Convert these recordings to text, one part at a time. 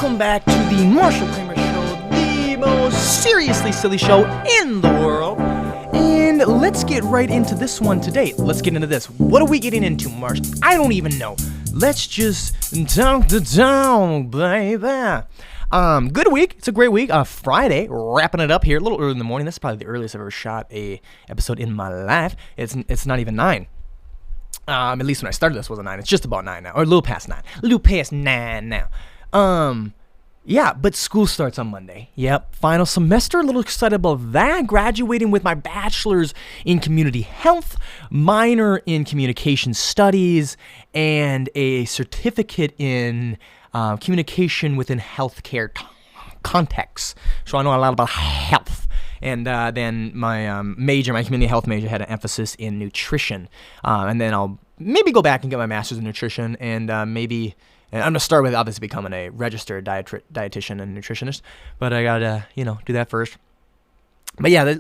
welcome back to the Marshal Kramer Show, the most seriously silly show in the world. And let's get right into this one today. Let's get into this. What are we getting into, Marsh? I don't even know. Let's just talk the town, baby. Good week. It's a great week. Friday, wrapping it up here a little early in the morning. This is probably the earliest I've ever shot a episode in my life. It's not even 9. At least when I started this wasn't 9. It's just about 9 now, or a little past 9. A little past 9 now. Yeah, but school starts on Monday. Yep, final semester. A little excited about that. Graduating with my bachelor's in community health, minor in communication studies, and a certificate in communication within healthcare contexts. So I know a lot about health. And then my my community health major, had an emphasis in nutrition. And then I'll maybe go back and get my master's in nutrition, and I'm going to start with obviously becoming a registered dietitian and nutritionist. But I got to, do that first. But yeah,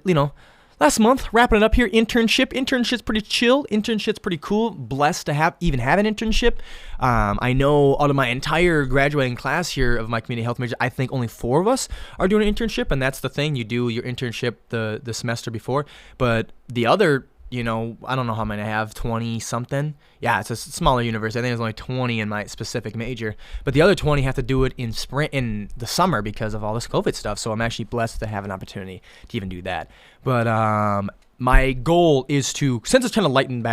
last month, wrapping it up here, internship's pretty chill. Internship's pretty cool. Blessed to even have an internship. I know out of my entire graduating class here of my community health major, I think only 4 of us are doing an internship, and that's the thing. You do your internship the semester before, but the other, I don't know how many I have, 20-something. Yeah, it's a smaller university. I think there's only 20 in my specific major, but the other 20 have to do it in the summer because of all this COVID stuff, so I'm actually blessed to have an opportunity to even do that. But my goal is to, since it's kind of lightened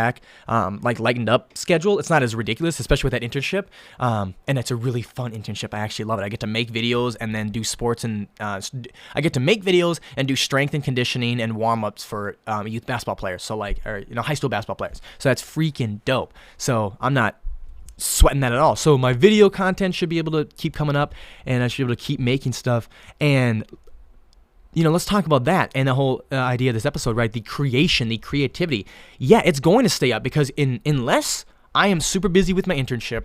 up schedule, it's not as ridiculous, especially with that internship, and it's a really fun internship. I actually love it. I get to make videos and then do sports, and I get to make videos and do strength and conditioning and warm-ups for youth basketball players, so high school basketball players. So that's freaking dope. So I'm not sweating that at all. So my video content should be able to keep coming up, and I should be able to keep making stuff. And let's talk about that and the whole idea of this episode, right? The creativity. Yeah, it's going to stay up because unless I am super busy with my internship,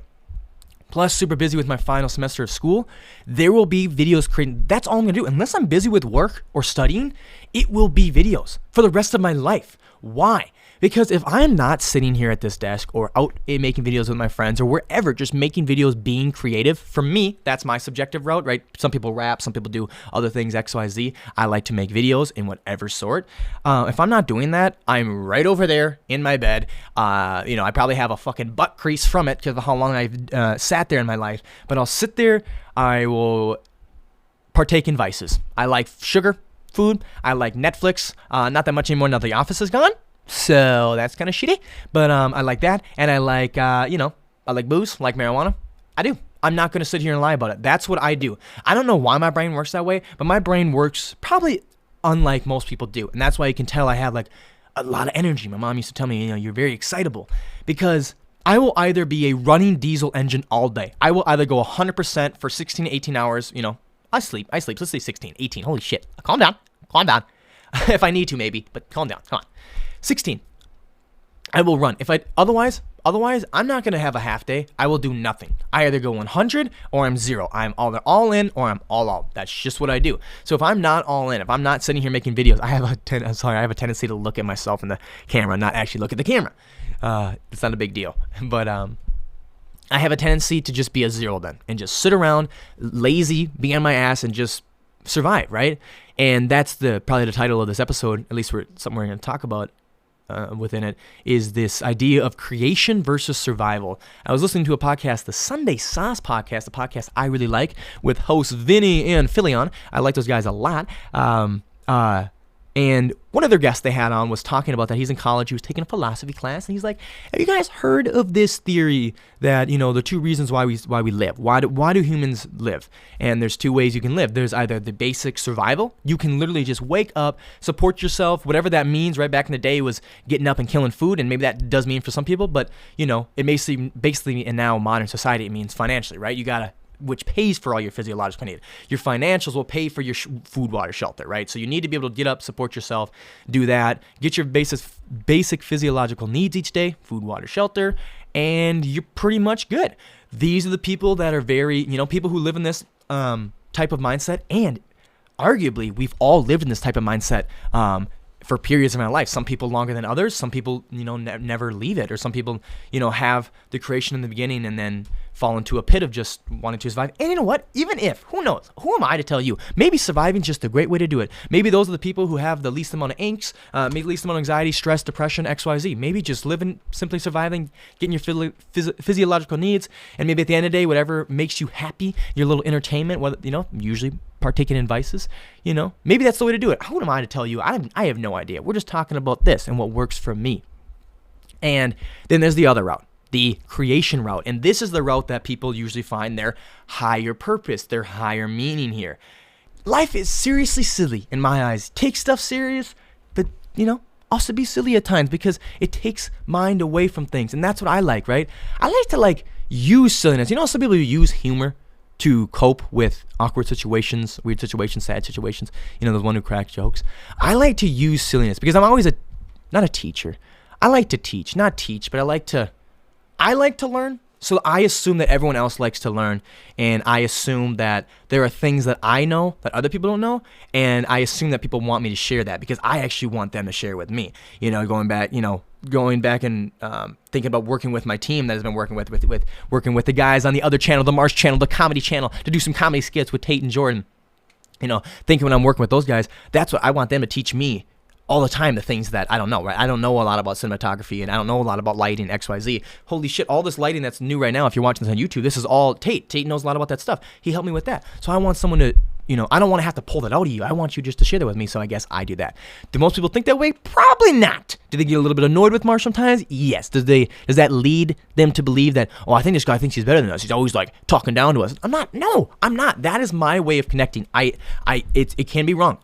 plus super busy with my final semester of school, there will be videos created. That's all I'm going to do. Unless I'm busy with work or studying, it will be videos for the rest of my life. Why? Because if I'm not sitting here at this desk or out making videos with my friends or wherever, just making videos, being creative, for me, that's my subjective route, right? Some people rap, some people do other things, X, Y, Z. I like to make videos in whatever sort. If I'm not doing that, I'm right over there in my bed. I probably have a fucking butt crease from it because of how long I've sat there in my life. But I'll sit there. I will partake in vices. I like sugar, food. I like Netflix. Not that much anymore now The Office is gone. So that's kind of shitty, but I like that, and I like, I like booze, like marijuana. I do. I'm not going to sit here and lie about it. That's what I do. I don't know why my brain works that way, but my brain works probably unlike most people do, and that's why you can tell I have, a lot of energy. My mom used to tell me, you're very excitable, because I will either be a running diesel engine all day. I will either go 100% for 16 to 18 hours, I sleep. Let's say 16, 18. Holy shit. Calm down. If I need to, maybe, but calm down. Come on. 16. I will run. Otherwise, I'm not going to have a half day. I will do nothing. I either go 100 or I'm 0. I'm either all in or I'm all out. That's just what I do. So if I'm not all in, if I'm not sitting here making videos, I have a tendency to look at myself in the camera, not actually look at the camera. It's not a big deal. But I have a tendency to just be a 0 then and just sit around, lazy, be on my ass, and just survive, right? And that's probably the title of this episode, at least something we're going to talk about within it, is this idea of creation versus survival. I was listening to a podcast, the Sunday Sauce podcast, a podcast I really like, with hosts Vinny and Philion. I like those guys a lot. And one of their guests they had on was talking about that. He's in college. He was taking a philosophy class, and he's like, "Have you guys heard of this theory that the 2 reasons why we live? Why do humans live? And there's 2 ways you can live. There's either the basic survival. You can literally just wake up, support yourself, whatever that means. Right back in the day was getting up and killing food, and maybe that does mean for some people, but it basically in now modern society it means financially, right? You gotta." Which pays for all your physiological needs. Your financials will pay for your food, water, shelter, right? So you need to be able to get up, support yourself, do that, get your basic physiological needs each day, food, water, shelter, and you're pretty much good. These are the people that are very, people who live in this type of mindset, and arguably we've all lived in this type of mindset for periods of our life. Some people longer than others. Some people, never leave it, or some people, have the creation in the beginning and then fall into a pit of just wanting to survive. And you know what? Even if, who knows? Who am I to tell you? Maybe surviving is just a great way to do it. Maybe those are the people who have the least amount of angst, maybe least amount of anxiety, stress, depression, XYZ. Maybe just living, simply surviving, getting your physiological needs, and maybe at the end of the day, whatever makes you happy, your little entertainment, whether, usually partaking in vices, maybe that's the way to do it. Who am I to tell you? I have no idea. We're just talking about this and what works for me. And then there's the other route, the creation route. And this is the route that people usually find their higher purpose, their higher meaning here. Life is seriously silly in my eyes. Take stuff serious, but, also be silly at times because it takes mind away from things. And that's what I like, right? I like to use silliness. Some people use humor to cope with awkward situations, weird situations, sad situations. The one who cracks jokes. I like to use silliness because I'm always not a teacher. I like to teach, not teach, but I like to learn. So I assume that everyone else likes to learn, and I assume that there are things that I know that other people don't know, and I assume that people want me to share that because I actually want them to share with me. Going back and thinking about working with my team that has been working with working with the guys on the other channel, the Marsh channel, the comedy channel, to do some comedy skits with Tate and Jordan. Thinking when I'm working with those guys, that's what I want them to teach me all the time, the things that I don't know, right? I don't know a lot about cinematography, and I don't know a lot about lighting, XYZ. Holy shit, all this lighting that's new right now, if you're watching this on YouTube, this is all Tate. Tate knows a lot about that stuff. He helped me with that. So I want someone to, I don't want to have to pull that out of you. I want you just to share that with me, so I guess I do that. Do most people think that way? Probably not. Do they get a little bit annoyed with Marsh sometimes? Yes. Does that lead them to believe that, I think this guy thinks he's better than us. He's always talking down to us. I'm not. No, I'm not. That is my way of connecting. It can be wrong.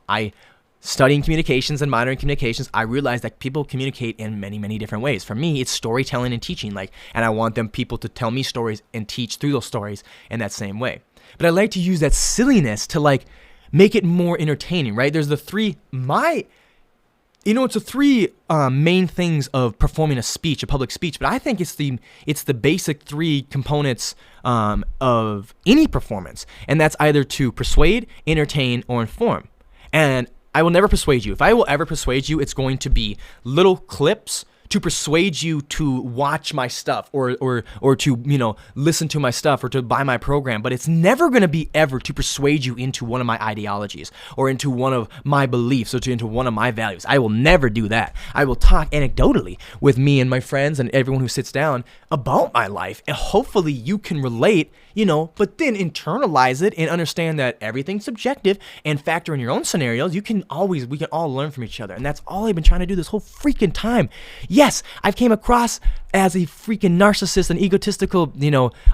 Studying communications and modern communications, I realized that people communicate in many, many different ways. For me, it's storytelling and teaching, and I want people to tell me stories and teach through those stories in that same way. But I like to use that silliness to make it more entertaining, right? There's the three main things of performing a public speech, but I think it's the basic three components of any performance, and that's either to persuade, entertain, or inform. And I will never persuade you. If I will ever persuade you, it's going to be little clips to persuade you to watch my stuff or to, listen to my stuff or to buy my program. But it's never going to be ever to persuade you into one of my ideologies or into one of my beliefs or into one of my values. I will never do that. I will talk anecdotally with me and my friends and everyone who sits down about my life. And hopefully you can relate, but then internalize it and understand that everything's subjective and factor in your own scenarios. We can all learn from each other. And that's all I've been trying to do this whole freaking time. Yes, I've came across as a freaking narcissist and egotistical,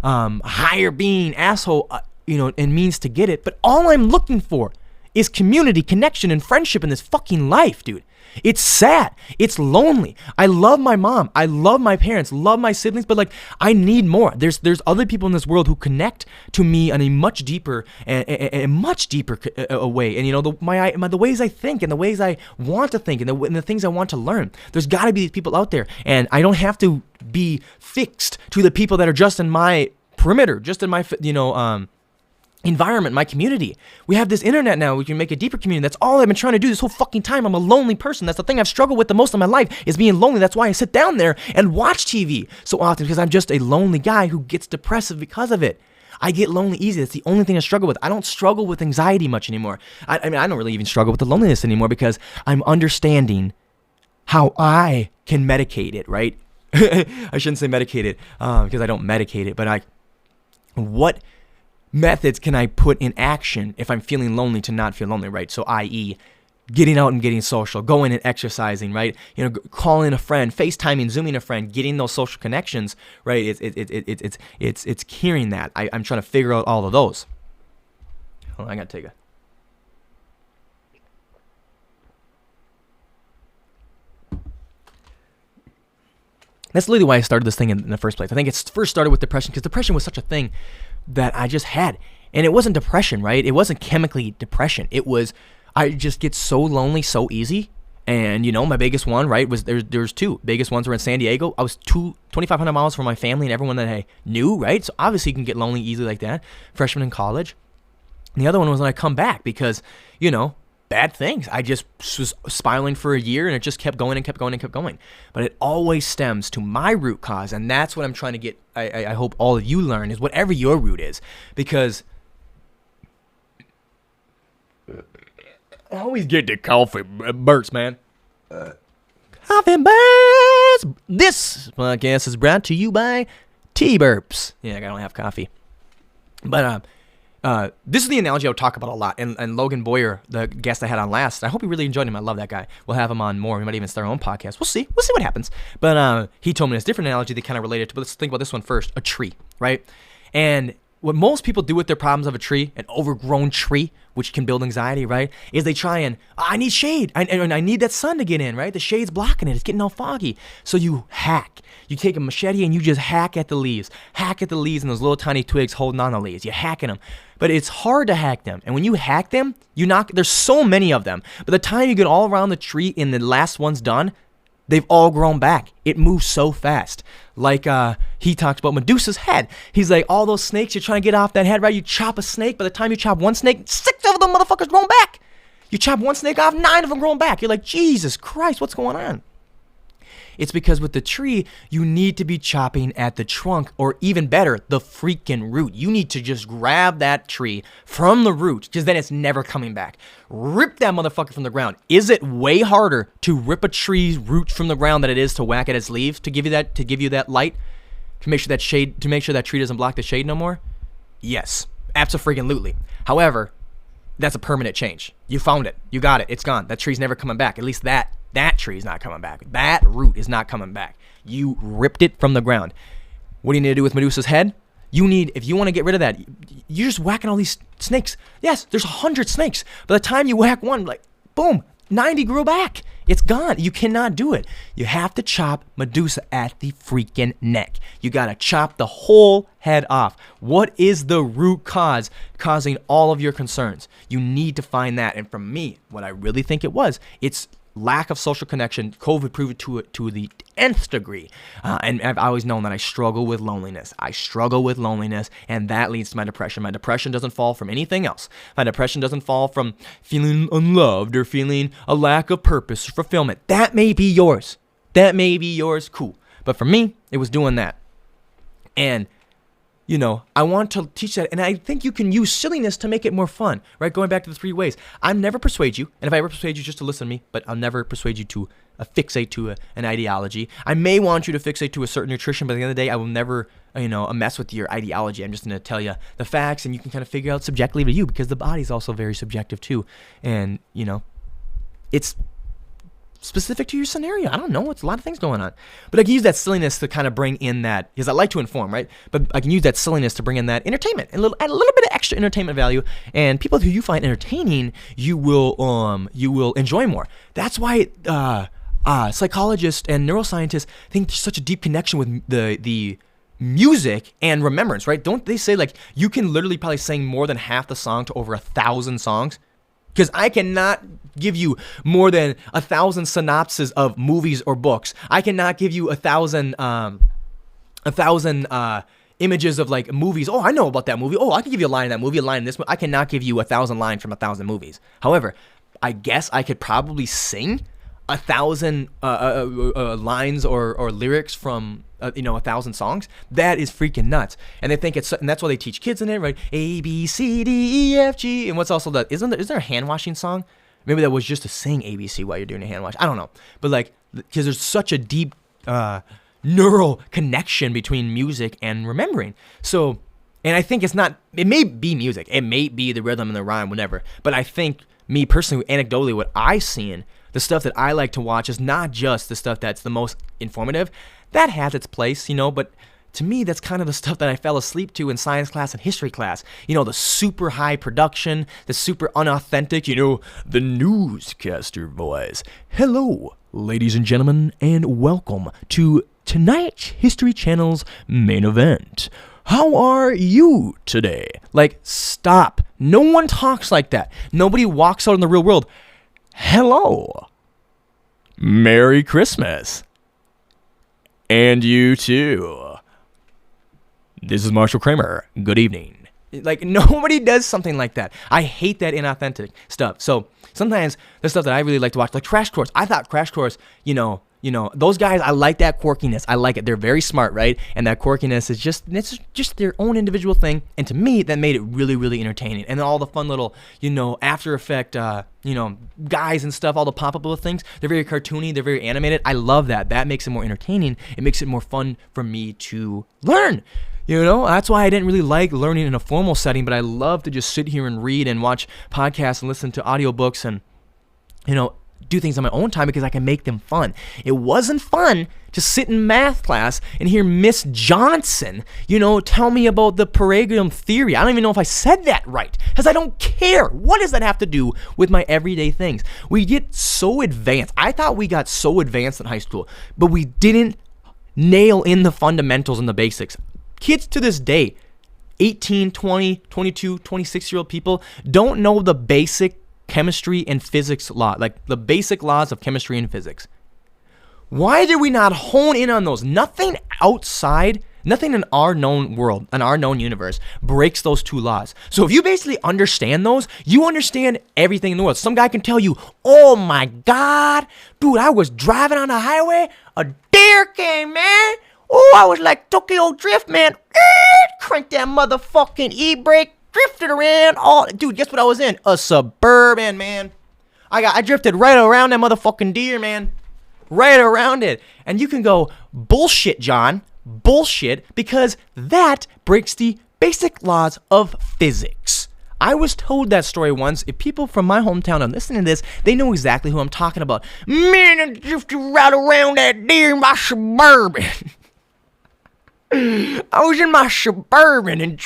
higher being asshole, and means to get it. But all I'm looking for is community, connection, and friendship in this fucking life, dude. It's sad. It's lonely. I love my mom. I love my parents, love my siblings, but I need more. There's other people in this world who connect to me on a much deeper way. And the ways I think and the ways I want to think and the things I want to learn. There's got to be these people out there, and I don't have to be fixed to the people that are just in my perimeter, just in my environment, my community. We have this internet now. We can make a deeper community. That's all I've been trying to do this whole fucking time. I'm a lonely person. That's the thing I've struggled with the most in my life, is being lonely. That's why I sit down there and watch TV so often, because I'm just a lonely guy who gets depressive because of it. I get lonely easy. That's the only thing I struggle with. I don't struggle with anxiety much anymore. I don't really even struggle with the loneliness anymore because I'm understanding how I can medicate it, right? I shouldn't say medicate it because I don't medicate it, but what methods can I put in action if I'm feeling lonely to not feel lonely, right? So i.e. getting out and getting social, going and exercising, right? Calling a friend, FaceTiming, Zooming a friend, getting those social connections, right? It's hearing that. I'm trying to figure out all of those. Hold on, I gotta take a... That's literally why I started this thing in the first place. I think it first started with depression because depression was such a thing that I just had. And it wasn't depression, right? It wasn't chemically depression. It was, I just get so lonely so easy. And, my biggest one, right, was there's two. Biggest ones were in San Diego. I was 2,500 miles from my family and everyone that I knew, right? So obviously you can get lonely easily like that. Freshman in college. And the other one was when I come back because, bad things. I just was spiraling for a year, and it just kept going and kept going and kept going. But it always stems to my root cause, and that's what I'm trying to get. I hope all of you learn is whatever your root is, because I always get the coffee burps, man. Coffee burps. This podcast is brought to you by Tea Burps. Yeah, I don't have coffee, but this is the analogy I would talk about a lot. And Logan Boyer, the guest I had on last, I hope you really enjoyed him. I love that guy. We'll have him on more. We might even start our own podcast. We'll see. We'll see what happens. But he told me this different analogy that kind of related to, but let's think about this one first. A tree, right? And what most people do with their problems of a tree, an overgrown tree, which can build anxiety, right, is they try and, I need shade. I need that sun to get in, right? The shade's blocking it. It's getting all foggy. So you hack. You take a machete and you just hack at the leaves. Hack at the leaves and those little tiny twigs holding on the leaves. You're hacking them. But it's hard to hack them. And when you hack them, there's so many of them. By the time you get all around the tree and the last one's done, they've all grown back. It moves so fast. Like he talks about Medusa's head. He's like, all those snakes, you're trying to get off that head, right? You chop a snake. By the time you chop one snake, 6 of them motherfuckers grown back. You chop one snake off, 9 of them grown back. You're like, Jesus Christ, what's going on? It's because with the tree, you need to be chopping at the trunk, or even better, the freaking root. You need to just grab that tree from the root, because then it's never coming back. Rip that motherfucker from the ground. Is it way harder to rip a tree's root from the ground than it is to whack at its leaves to give you that light, to make sure that tree doesn't block the shade no more? Yes, abso-freaking-lutely. However, that's a permanent change. You found it. You got it. It's gone. That tree's never coming back. At least that tree is not coming back. That root is not coming back. You ripped it from the ground. What do you need to do with Medusa's head? If you want to get rid of that, you're just whacking all these snakes. Yes, there's 100 snakes. By the time you whack one, like, boom, 90 grew back. It's gone. You cannot do it. You have to chop Medusa at the freaking neck. You got to chop the whole head off. What is the root cause causing all of your concerns? You need to find that. And for me, what I really think it's lack of social connection. COVID proved it to the nth degree. And I've always known that I struggle with loneliness. And that leads to my depression. My depression doesn't fall from anything else. My depression doesn't fall from feeling unloved or feeling a lack of purpose or fulfillment. That may be yours. Cool. But for me, it was doing that. And I want to teach that, and I think you can use silliness to make it more fun, right? Going back to the 3 ways. I'll never persuade you, and if I ever persuade you, just to listen to me, but I'll never persuade you to fixate to an ideology. I may want you to fixate to a certain nutrition, but at the end of the day, I will never, mess with your ideology. I'm just going to tell you the facts, and you can kind of figure out subjectively to you, because the body's also very subjective too, and, it's specific to your scenario. I don't know. It's a lot of things going on. But I can use that silliness to kind of bring in that, because I like to inform, right? But I can use that silliness to bring in that entertainment and add a little bit of extra entertainment value. And people who you find entertaining, you will enjoy more. That's why psychologists and neuroscientists think there's such a deep connection with the music and remembrance, right? Don't they say, like, you can literally probably sing more than half the song to over 1,000 songs? Because I cannot give you more than 1,000 synopses of movies or books. I cannot give you 1,000 images of, like, movies. Oh, I know about that movie. Oh, I can give you a line in that movie, a line in this movie. I cannot give you 1,000 lines from 1,000 movies. However, I guess I could probably sing 1,000 lines or lyrics from 1,000 songs. That is freaking nuts. And they think and that's why they teach kids in it, right? A, B, C, D, E, F, G. And what's also that? Is there a hand washing song? Maybe that was just to sing ABC while you're doing a hand wash. I don't know. But, like, because there's such a deep neural connection between music and remembering. So, and I think it may be music. It may be the rhythm and the rhyme, whatever. But I think, me personally, anecdotally, what I've seen, the stuff that I like to watch is not just the stuff that's the most informative. That has its place, but to me, that's kind of the stuff that I fell asleep to in science class and history class. The super high production, the super unauthentic, the newscaster voice. Hello, ladies and gentlemen, and welcome to tonight's History Channel's main event. How are you today? Like, stop. No one talks like that. Nobody walks out in the real world. Hello. Merry Christmas. And you too. This is Marshal Kramer. Good evening. Like, nobody does something like that. I hate that inauthentic stuff. So sometimes the stuff that I really like to watch, like Crash Course. I thought Crash Course, those guys, I like that quirkiness. I like it. They're very smart, right? And that quirkiness is just their own individual thing. And to me, that made it really, really entertaining. And then all the fun little, After Effect, guys and stuff, all the pop-up little things. They're very cartoony. They're very animated. I love that. That makes it more entertaining. It makes it more fun for me to learn. That's why I didn't really like learning in a formal setting, but I love to just sit here and read and watch podcasts and listen to audiobooks and, do things on my own time because I can make them fun. It wasn't fun to sit in math class and hear Miss Johnson, tell me about the paradigm theory. I don't even know if I said that right because I don't care. What does that have to do with my everyday things? We get so advanced. I thought we got so advanced in high school, but we didn't nail in the fundamentals and the basics. Kids to this day, 18, 20, 22, 26-year-old people don't know the basic chemistry and physics law, like the basic laws of chemistry and physics. Why did we not hone in on those? Nothing in our known world, in our known universe, breaks those two laws. So if you basically understand those, you understand everything in the world. Some guy can tell you, oh my God, dude, I was driving on the highway, a deer came, man. Oh, I was like Tokyo Drift, man. Cranked that motherfucking e-brake, drifted around. Oh, dude, guess what I was in? A Suburban, man. I drifted right around that motherfucking deer, man. Right around it. And you can go, bullshit, John. Bullshit, because that breaks the basic laws of physics. I was told that story once. If people from my hometown are listening to this, they know exactly who I'm talking about. Man, I drifted right around that deer in my Suburban. I was in my Suburban and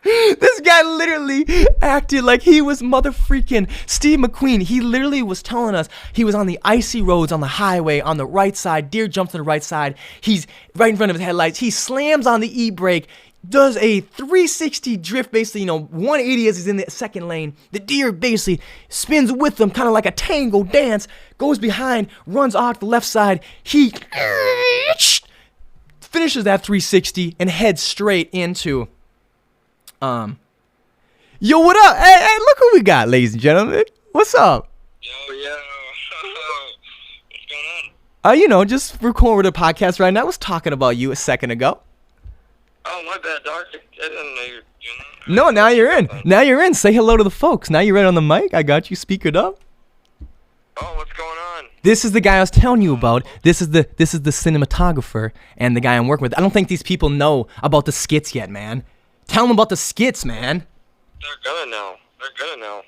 this guy literally acted like he was motherfreaking Steve McQueen. He literally was telling us he was on the icy roads on the highway on the right side. Deer jumps to the right side. He's right in front of his headlights. He slams on the e-brake, does a 360 drift, basically, 180 as he's in the second lane. The deer basically spins with him, kind of like a tango dance, goes behind, runs off the left side. He finishes that 360 and heads straight into, yo, what up? Hey, look who we got, ladies and gentlemen. What's up? Yo. What's going on? Just recording a podcast right now. I was talking about you a second ago. Oh, my bad, dog. I didn't know you were doing that. No, now you're in. Now you're in. Say hello to the folks. Now you're right on the mic. I got you speakered up. Oh, what's going on? This is the guy I was telling you about. This is the cinematographer and the guy I'm working with. I don't think these people know about the skits yet, man. Tell them about the skits, man. They're gonna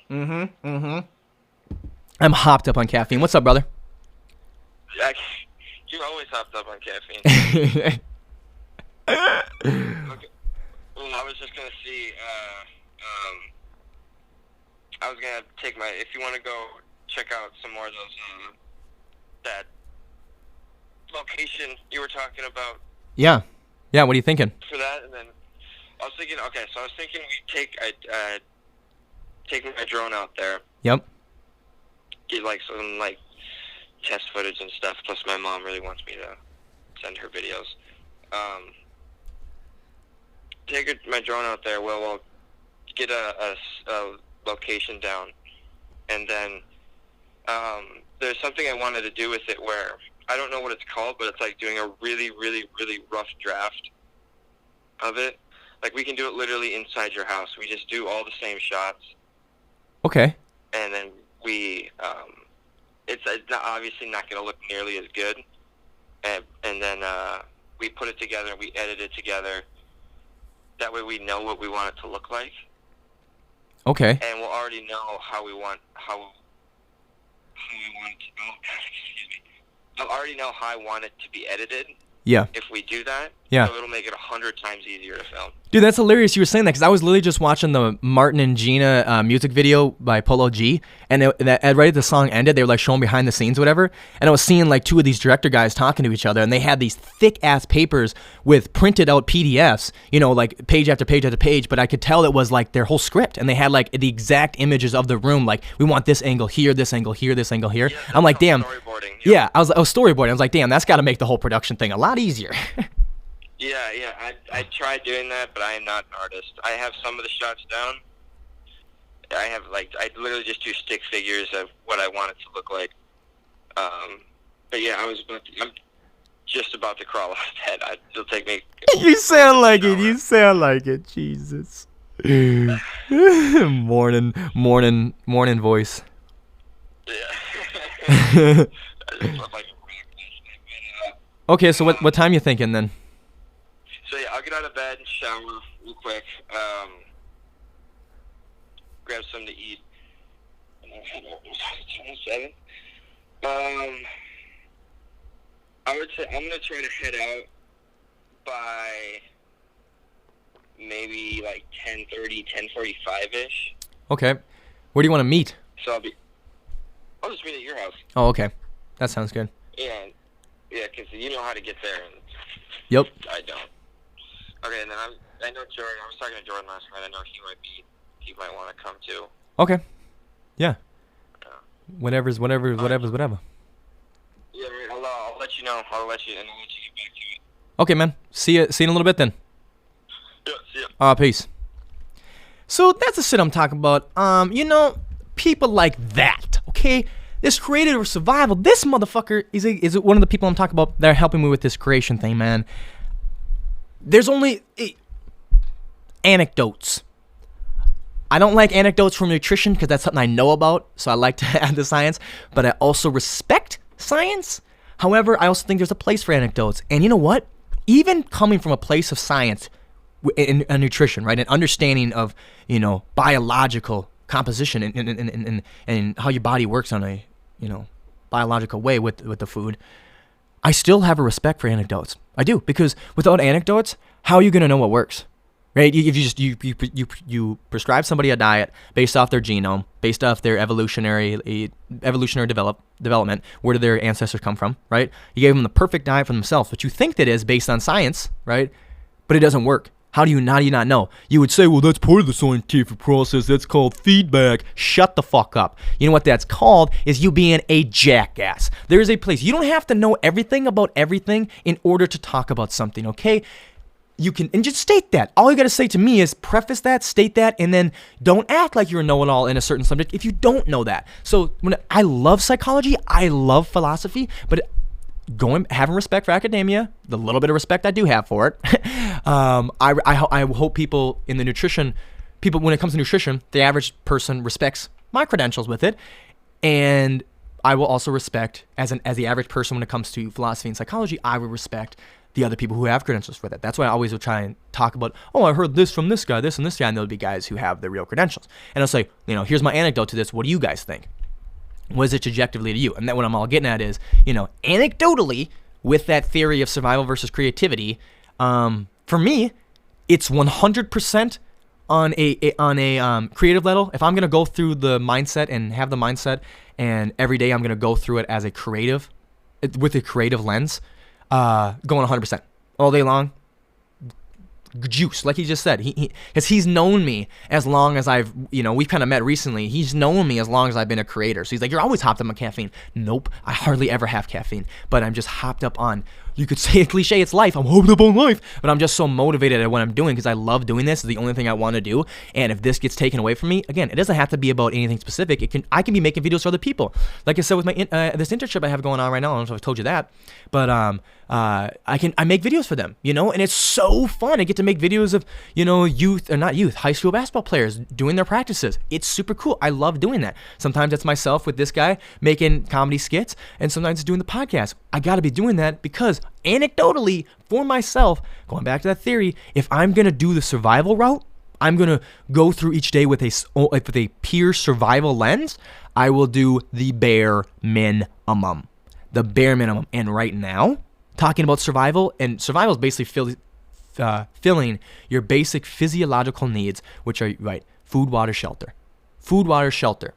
know. I'm hopped up on caffeine. What's up, brother? You're always hopped up on caffeine. Okay. Well, I was just gonna see. I was gonna take if you want to go check out some more of those, that location you were talking about. Yeah. What are you thinking? For that, and then I was thinking. Okay, so I was thinking we take my drone out there. Yep. Get some test footage and stuff. Plus, my mom really wants me to send her videos. Take my drone out there. We'll get a location down, and then there's something I wanted to do with it where I don't know what it's called, but it's like doing a really, really, really rough draft of it. Like, we can do it literally inside your house. We just do all the same shots. Okay. And then we, it's obviously not going to look nearly as good. And then we put it together and we edit it together. That way we know what we want it to look like. Okay. And we'll already know how we want it to go. Excuse me. I'll already know how I want it to be edited. Yeah. If we do that, yeah. So it'll make it 100 times easier to film. Dude, that's hilarious you were saying that, because I was literally just watching the Martin and Gina music video by Polo G, and right as the song ended, they were like showing behind the scenes, whatever, and I was seeing like two of these director guys talking to each other, and they had these thick-ass papers with printed out PDFs, like page after page after page, but I could tell it was like their whole script, and they had like the exact images of the room, like, we want this angle here, this angle here, this angle here. Yeah, I'm like, damn. Storyboarding. Yep. Yeah, I was storyboarding. I was like, damn, that's got to make the whole production thing a lot easier. Yeah. I tried doing that, but I am not an artist. I have some of the shots down. I literally just do stick figures of what I want it to look like. But yeah, I'm just about to crawl off bed. It'll take me. You sound like it. You sound like it. Jesus. morning voice. Yeah. Okay, so what time you thinking then? So yeah, I'll get out of bed and shower real quick. Grab something to eat. And I'll head out. 27. I would say I'm gonna try to head out by maybe like 10:30, 10:45-ish. Okay. Where do you want to meet? So I'll just meet at your house. Oh, okay. That sounds good. Yeah, because you know how to get there, and Yep. I don't. Okay, and then I know Jordan. I was talking to Jordan last night. I know he might want to come too. Okay. Yeah. Whatever's whatever. Yeah, right. I'll let you know. I'll let you get back to it. Okay, man. See you in a little bit then. Yeah, see ya. Peace. So that's the shit I'm talking about. People like that, okay? This creative survival, this motherfucker is one of the people I'm talking about that are helping me with this creation thing, man. There's only anecdotes. I don't like anecdotes from nutrition because that's something I know about, so I like to add the science, but I also respect science. However, I also think there's a place for anecdotes. And you know what? Even coming from a place of science in nutrition, right, an understanding of, biological composition and how your body works on a, biological way with the food, I still have a respect for anecdotes. I do, because without anecdotes, how are you going to know what works? Right? If you prescribe somebody a diet based off their genome, based off their evolutionary development, where did their ancestors come from, right? You gave them the perfect diet for themselves, but you think that is based on science, right? But it doesn't work. How do you not know? You would say, well, that's part of the scientific process. That's called feedback. Shut the fuck up. You know what that's called is you being a jackass. There is a place. You don't have to know everything about everything in order to talk about something, okay? You can, and just state that. All you got to say to me is preface that, state that, and then don't act like you're a know-it-all in a certain subject if you don't know that. So when I love psychology, I love philosophy, but having respect for academia, the little bit of respect I do have for it, I hope people in the nutrition, when it comes to nutrition, the average person respects my credentials with it, and I will also respect, as the average person when it comes to philosophy and psychology, I will respect the other people who have credentials for that. That's why I always will try and talk about, I heard this from this guy, this and this guy, and there'll be guys who have the real credentials. And I'll say, here's my anecdote to this. What do you guys think? What is it subjectively to you? And then what I'm all getting at is, anecdotally, with that theory of survival versus creativity, for me, it's 100% on a creative level. If I'm gonna go through the mindset and have the mindset, and every day I'm gonna go through it as with a creative lens, going 100% all day long. Juice, like he just said, because he's known me as long as we've kind of met recently. He's known me as long as I've been a creator. So he's like, you're always hopped up on caffeine. Nope, I hardly ever have caffeine, but I'm just hopped up on, you could say a cliche, it's life. I'm hopped up on life, but I'm just so motivated at what I'm doing because I love doing this. It's the only thing I want to do. And if this gets taken away from me, again, it doesn't have to be about anything specific. I can be making videos for other people. Like I said with my this internship I have going on right now. I don't know if I've told you that, but I make videos for them, and it's so fun. I get to make videos of, high school basketball players doing their practices. It's super cool. I love doing that. Sometimes it's myself with this guy making comedy skits, and sometimes it's doing the podcast. I got to be doing that because anecdotally for myself, going back to that theory, if I'm going to do the survival route, I'm going to go through each day with a pure survival lens. I will do the bare minimum. The bare minimum. And right now, talking about survival, and survival is basically filling your basic physiological needs, which are, food, water, shelter. Food, water, shelter.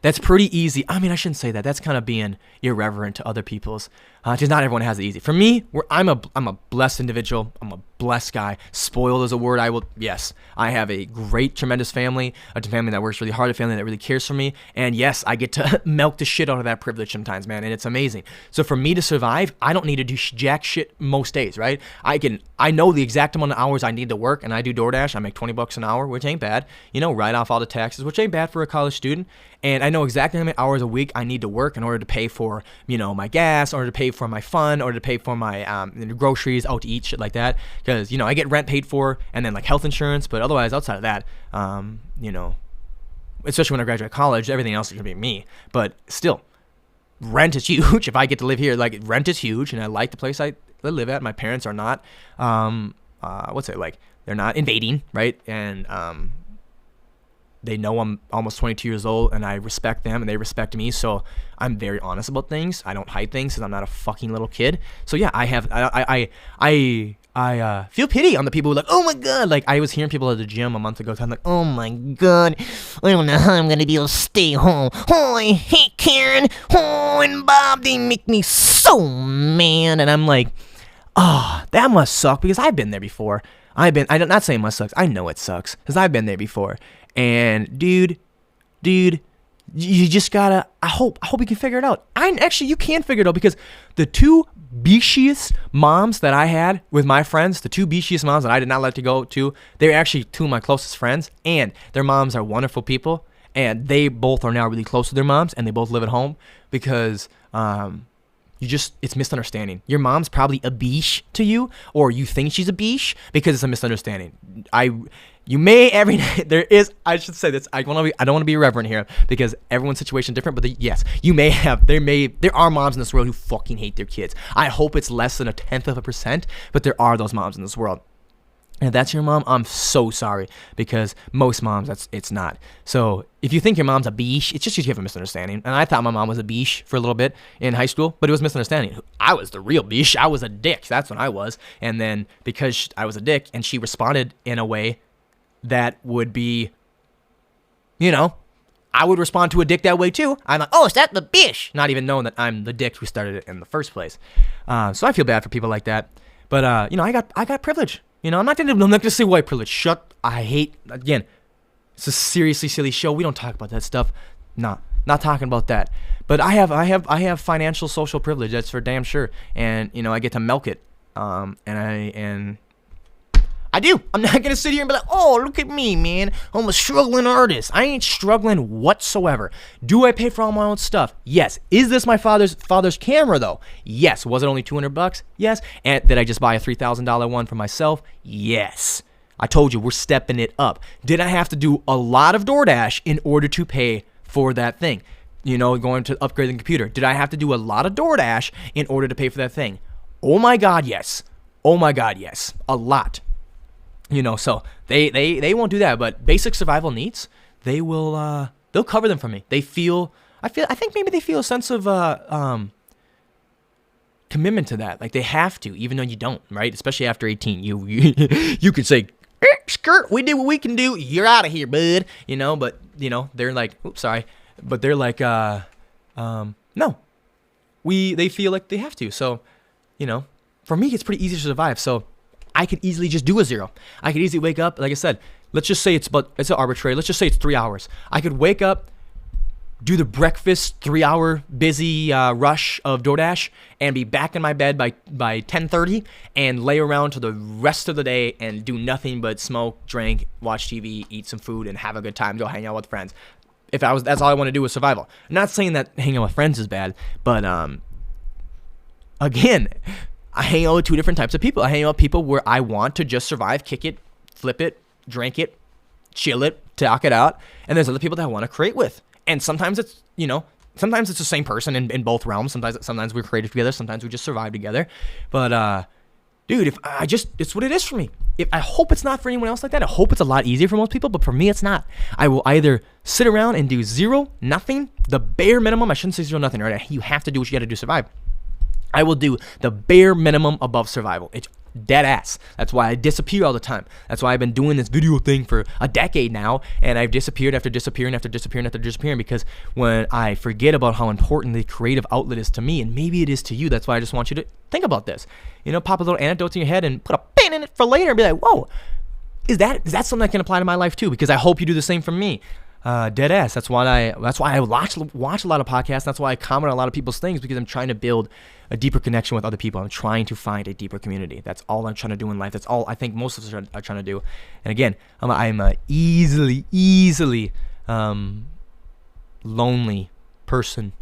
That's pretty easy. I mean, I shouldn't say that. That's kind of being irreverent to other people's Just not everyone has it easy. For me, I'm a blessed individual. I'm a blessed guy. Spoiled is a word yes. I have a great, tremendous family, a family that works really hard, a family that really cares for me. And yes, I get to milk the shit out of that privilege sometimes, man. And it's amazing. So for me to survive, I don't need to do jack shit most days, right? I know the exact amount of hours I need to work, and I do DoorDash. I make $20 an hour, which ain't bad. Write off all the taxes, which ain't bad for a college student. And I know exactly how many hours a week I need to work in order to pay for, my gas, in order to pay for my fun, in order to pay for my groceries, out to eat, shit like that. Because, I get rent paid for and then like health insurance. But otherwise, outside of that, especially when I graduate college, everything else is going to be me. But still, rent is huge. If I get to live here, like, rent is huge. And I like the place I live at. My parents are not, they're not invading, right? And, they know I'm almost 22 years old, and I respect them, and they respect me. So I'm very honest about things. I don't hide things because I'm not a fucking little kid. So yeah, I feel pity on the people who are like, oh my god. Like, I was hearing people at the gym a month ago, I'm like, oh my god, I don't know how I'm gonna be able to stay home. Oh, I hate Karen. Oh, and Bob, they make me so mad. And I'm like, that must suck, because I've been there before. I'm not saying it must suck. I know it sucks because I've been there before. And dude, you just gotta, I hope you can figure it out. Actually, you can figure it out, because the two beachiest moms that I had with my friends, the two beachiest moms that I did not let to go to, they're actually two of my closest friends, and their moms are wonderful people, and they both are now really close to their moms, and they both live at home, because it's misunderstanding. Your mom's probably a beesh to you, or you think she's a beesh, because it's a misunderstanding. You may every night, I should say this, I don't want to be irreverent here, because everyone's situation is different, but yes, there are moms in this world who fucking hate their kids. I hope it's less than 0.1%, but there are those moms in this world. And if that's your mom, I'm so sorry, because most moms, it's not. So if you think your mom's a beesh, it's just because you have a misunderstanding. And I thought my mom was a beesh for a little bit in high school, but it was misunderstanding. I was the real beesh. I was a dick. That's what I was. And then because I was a dick, and she responded in a way that would be, I would respond to a dick that way too. I'm like, oh, is that the bish? Not even knowing that I'm the dick who started it in the first place. So I feel bad for people like that. But, I got privilege. I'm not gonna say white privilege. Again, it's a seriously silly show. We don't talk about that stuff. Nah, not talking about that. But I have financial social privilege. That's for damn sure. And, I get to milk it. And I do. I'm not going to sit here and be like, oh, look at me, man. I'm a struggling artist. I ain't struggling whatsoever. Do I pay for all my own stuff? Yes. Is this my father's camera, though? Yes. Was it only $200? Yes. And did I just buy a $3,000 one for myself? Yes. I told you, we're stepping it up. Did I have to do a lot of DoorDash in order to pay for that thing? Going to upgrade the computer. Did I have to do a lot of DoorDash in order to pay for that thing? Oh my God, yes. Oh my God, yes. A lot. So they won't do that, but basic survival needs, they'll cover them for me. I think maybe they feel a sense of commitment to that. Like, they have to, even though you don't, right? Especially after 18, you could say, skirt, we do what we can do. You're out of here, bud. But they're like, oops, sorry, but they're like, no, they feel like they have to. So, for me, it's pretty easy to survive. So I could easily just do a zero. I could easily wake up, like I said, let's just say it's arbitrary. Let's just say it's 3 hours. I could wake up, do the breakfast 3-hour busy rush of DoorDash, and be back in my bed by 10:30, and lay around to the rest of the day and do nothing but smoke, drink, watch TV, eat some food, and have a good time. Go hang out with friends. That's all I want to do with survival. I'm not saying that hanging out with friends is bad, but again, I hang out with two different types of people. I hang out with people where I want to just survive, kick it, flip it, drink it, chill it, talk it out. And there's other people that I want to create with. And sometimes it's, sometimes it's the same person in both realms. Sometimes we're creative together. Sometimes we just survive together. But, dude, it's what it is for me. I hope it's not for anyone else like that. I hope it's a lot easier for most people, but for me, it's not. I will either sit around and do zero, nothing, the bare minimum. I shouldn't say zero, nothing, right? You have to do what you got to do to survive. I will do the bare minimum above survival. It's Dead ass. That's why I disappear all the time. That's why I've been doing this video thing for a decade now, and I've disappeared after disappearing after disappearing after disappearing, because when I forget about how important the creative outlet is to me, and maybe it is to you, that's why I just want you to think about this. Pop a little anecdote in your head and put a pin in it for later and be like, whoa, is that something that can apply to my life too? Because I hope you do the same for me. Dead ass. That's why I watch a lot of podcasts. That's why I comment on a lot of people's things, because I'm trying to build a deeper connection with other people. I'm trying to find a deeper community. That's all I'm trying to do in life. That's all I think most of us are trying to do. And again, I'm a easily lonely person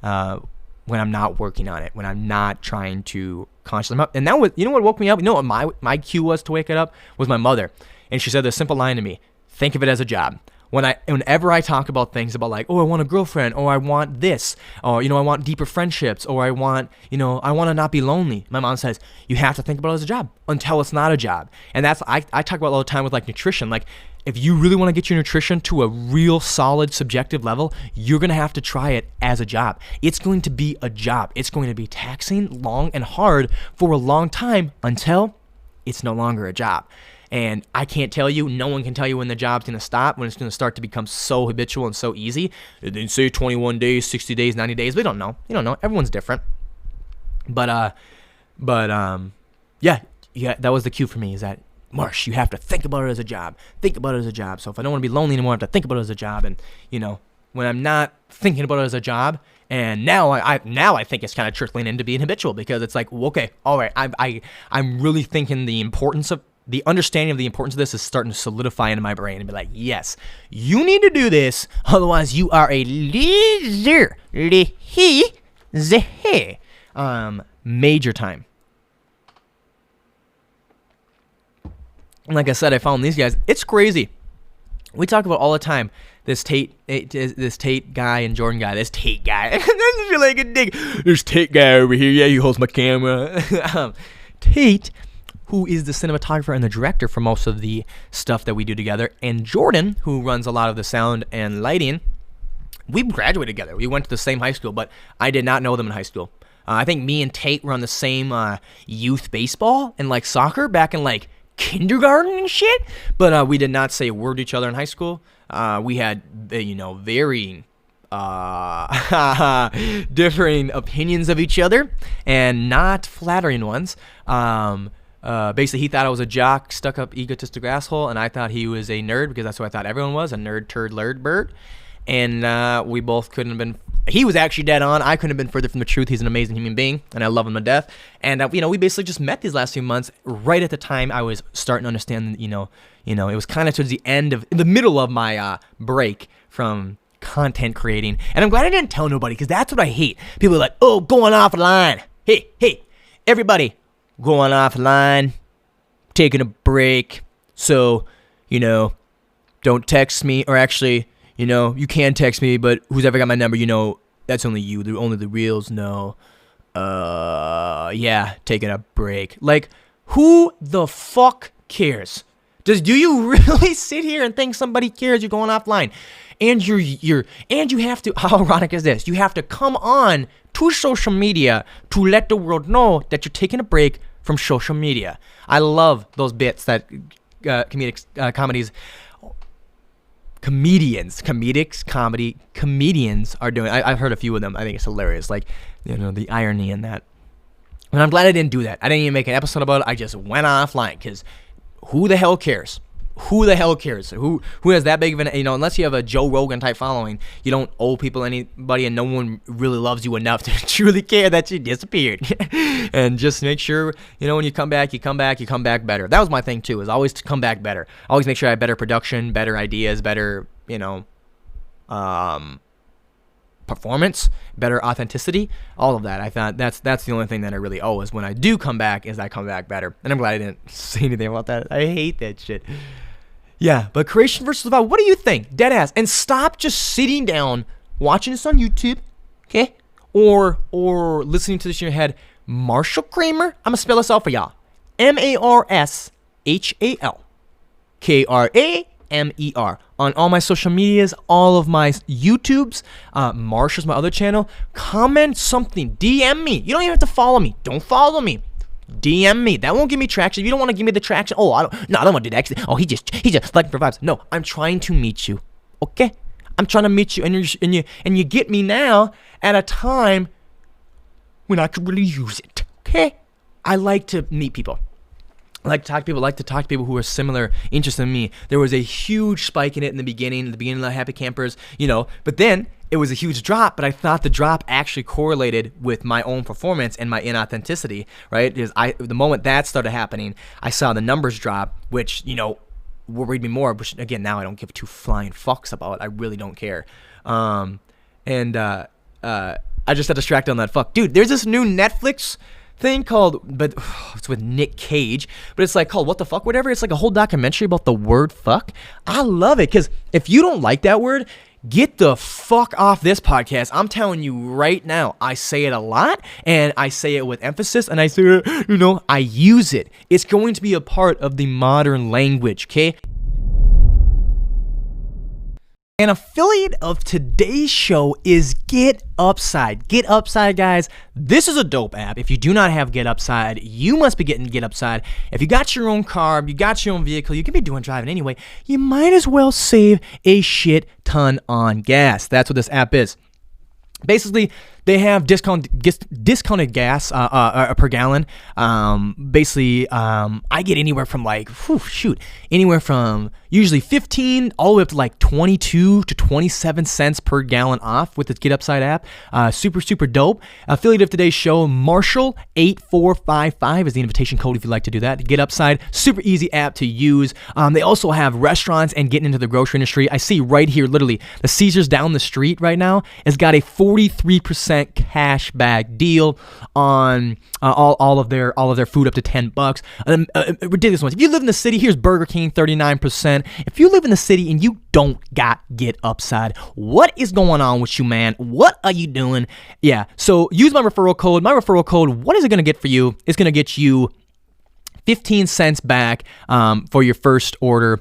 when I'm not working on it, when I'm not trying to consciously. And that was, what woke me up? What my cue was to wake it up was my mother, and she said this simple line to me: think of it as a job. Whenever I talk about things about like, oh, I want a girlfriend, or I want this, or, I want deeper friendships, or I want to not be lonely, my mom says, you have to think about it as a job until it's not a job. And that's, I talk about all the time with like nutrition. Like, if you really want to get your nutrition to a real solid subjective level, you're going to have to try it as a job. It's going to be a job. It's going to be taxing, long, and hard for a long time until it's no longer a job. And I can't tell you, no one can tell you when the job's going to stop, when it's going to start to become so habitual and so easy. They say 21 days, 60 days, 90 days. We don't know. You don't know. Everyone's different. But yeah, that was the cue for me, is that, Marsh, you have to think about it as a job. Think about it as a job. So if I don't want to be lonely anymore, I have to think about it as a job. And, when I'm not thinking about it as a job, and now I think it's kind of trickling into being habitual, because it's like, well, okay, all right, I'm really thinking the understanding of the importance of this is starting to solidify into my brain and be like, yes, you need to do this, otherwise you are a loser. Major time. And like I said, I found these guys. It's crazy. We talk about all the time this Tate guy and Jordan guy. This Tate guy. This is like a dig. There's Tate guy over here. Yeah, he holds my camera. Tate, who is the cinematographer and the director for most of the stuff that we do together, and Jordan, who runs a lot of the sound and lighting. We graduated together. We went to the same high school, but I did not know them in high school. I think me and Tate were on the same youth baseball and like soccer back in like kindergarten and shit, but we did not say a word to each other in high school. We had varying differing opinions of each other, and not flattering ones. Basically, he thought I was a jock, stuck-up, egotistic asshole, and I thought he was a nerd, because that's what I thought everyone was, a nerd, turd, lurd, bird. And we both couldn't have been. He was actually dead on. I couldn't have been further from the truth. He's an amazing human being, and I love him to death. And we basically just met these last few months, right at the time I was starting to understand. It was kind of towards the middle of my break from content creating. And I'm glad I didn't tell nobody, because that's what I hate. People are like, oh, going offline. Hey, everybody, going offline, taking a break. So, don't text me, or actually, you can text me, but who's ever got my number, that's only you. Only the reals know. Yeah, taking a break. Like, who the fuck cares? Do you really sit here and think somebody cares you're going offline? And and you have to, how ironic is this? You have to come on to social media to let the world know that you're taking a break from social media. I love those bits that comedians are doing. I've heard a few of them. I think it's hilarious. Like, the irony in that. And I'm glad I didn't do that. I didn't even make an episode about it. I just went offline, because who the hell cares? Who the hell cares? Who has that big of an, unless you have a Joe Rogan type following, you don't owe people anybody, and no one really loves you enough to truly care that you disappeared. And just make sure, when you come back better. That was my thing too, is always to come back better. Always make sure I have better production, better ideas, better, performance, better authenticity, all of that. I thought that's the only thing that I really owe, is when I do come back, is I come back better. And I'm glad I didn't say anything about that. I hate that shit. Yeah, but creation versus vibe, what do you think? Deadass. And stop just sitting down, watching this on YouTube, okay? Or listening to this in your head. Marshal Kramer, I'm going to spell this out for y'all. MARSHAL. On all my social medias, all of my YouTubes, Marshal's my other channel. Comment something. DM me. You don't even have to follow me. Don't follow me. DM me. That won't give me traction. If you don't want to give me the traction, I don't want to do that. Oh, he just like for vibes. No, I'm trying to meet you. Okay? I'm trying to meet you, and you get me now at a time when I could really use it. Okay? I like to meet people. I like to talk to people who are similar interests in me. There was a huge spike in it in the beginning of the Happy Campers, but then it was a huge drop, but I thought the drop actually correlated with my own performance and my inauthenticity, right? Because the moment that started happening, I saw the numbers drop, which, worried me more, which again, now I don't give two flying fucks about. I really don't care. I just got distracted on that fuck. Dude, there's this new Netflix thing called, but it's with Nick Cage, but it's like called What the Fuck, whatever. It's like a whole documentary about the word fuck. I love it, because if you don't like that word, get the fuck off this podcast. I'm telling you right now, I say it a lot, and I say it with emphasis, and I say it, I use it. It's going to be a part of the modern language, okay? An affiliate of today's show is Get Upside. Get Upside, guys. This is a dope app. If you do not have Get Upside, you must be getting Get Upside. If you got your own car, you got your own vehicle, you can be doing driving anyway, you might as well save a shit ton on gas. That's what this app is. Basically, they have discounted gas per gallon. I get anywhere from anywhere from usually 15 all the way up to like 22 to 27 cents per gallon off with the Get Upside app. Super, super dope. Affiliate of today's show, Marshal 8455 is the invitation code if you'd like to do that. Get Upside, super easy app to use. They also have restaurants and getting into the grocery industry. I see right here, literally, the Caesars down the street right now has got a 43% cash back deal on all of their food up to $10. Ridiculous ones. If you live in the city, here's Burger King, 39%. If you live in the city and you don't got Get Upside, what is going on with you, man? What are you doing? Yeah, so use my referral code. My referral code, what is it going to get for you? It's going to get you 15 cents back for your first order.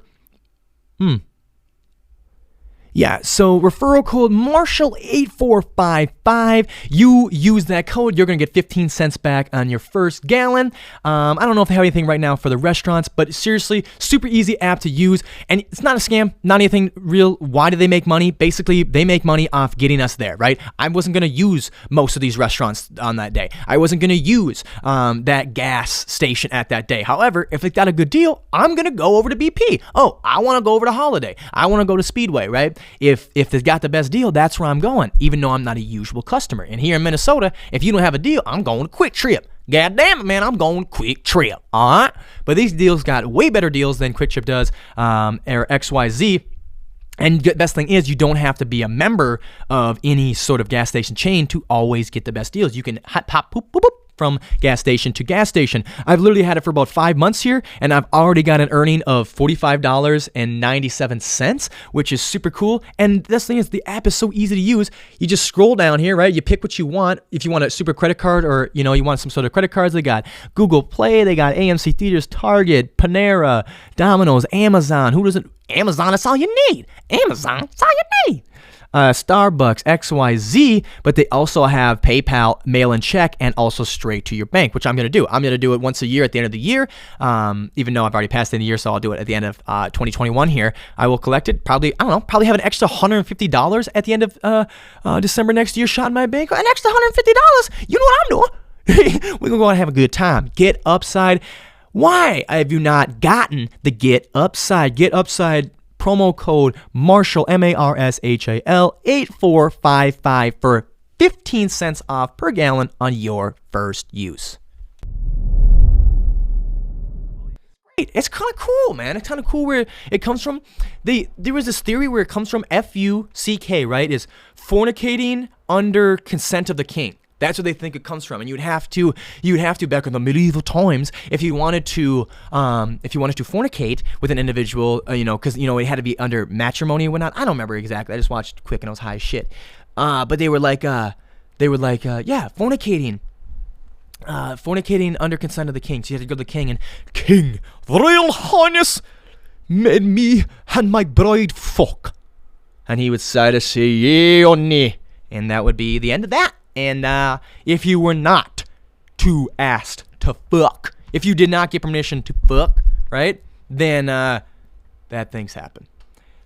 Yeah, so referral code Marshal8455. You use that code, you're going to get 15 cents back on your first gallon. I don't know if they have anything right now for the restaurants, but seriously, super easy app to use. And it's not a scam, not anything real. Why do they make money? Basically, they make money off getting us there, right? I wasn't going to use most of these restaurants on that day. I wasn't going to use that gas station at that day. However, if they got a good deal, I'm going to go over to BP. Oh, I want to go over to Holiday. I want to go to Speedway, right? If they've got the best deal, that's where I'm going, even though I'm not a usual customer. And here in Minnesota, if you don't have a deal, I'm going to Quick Trip. God damn it, man, I'm going Quick Trip, all right? But these deals got way better deals than Quick Trip does, or XYZ. And the best thing is you don't have to be a member of any sort of gas station chain to always get the best deals. You can hot pop, poop, boop, boop, from gas station to gas station. I've literally had it for about 5 months here, and I've already got an earning of $45.97, which is super cool. And this thing is, the app is so easy to use. You just scroll down here, right? You pick what you want. If you want a super credit card, or you want some sort of credit cards, they got Google Play, they got AMC Theaters, Target, Panera, Domino's, Amazon. Who doesn't? Amazon, that's all you need. Amazon, that's all you need. Starbucks, XYZ, but they also have PayPal, mail and check, and also straight to your bank, which I'm going to do. I'm going to do it once a year at the end of the year, even though I've already passed the end of the year, so I'll do it at the end of 2021 here. I will collect it, probably have an extra $150 at the end of December next year shot in my bank. An extra $150, you know what I'm doing. We're going to go out and have a good time. Get Upside. Why have you not gotten the Get Upside? Get Upside promo code Marshal, MARSHAL 8455 for 15 cents off per gallon on your first use. Great. It's kind of cool, man. It's kind of cool where it comes from. There was this theory where it comes from, FUCK, right? Is fornicating under consent of the king. That's what they think it comes from, and you'd have to back in the medieval times if you wanted to fornicate with an individual, because it had to be under matrimony and whatnot. I don't remember exactly. I just watched quick and I was high as shit. But they were like, fornicating under consent of the king. So you had to go to the king and, King, the Royal Highness made me and my bride fuck, and he would either say yea or nay, and that would be the end of that. And if you were not too asked to fuck. If you did not get permission to fuck, right, then bad things happen.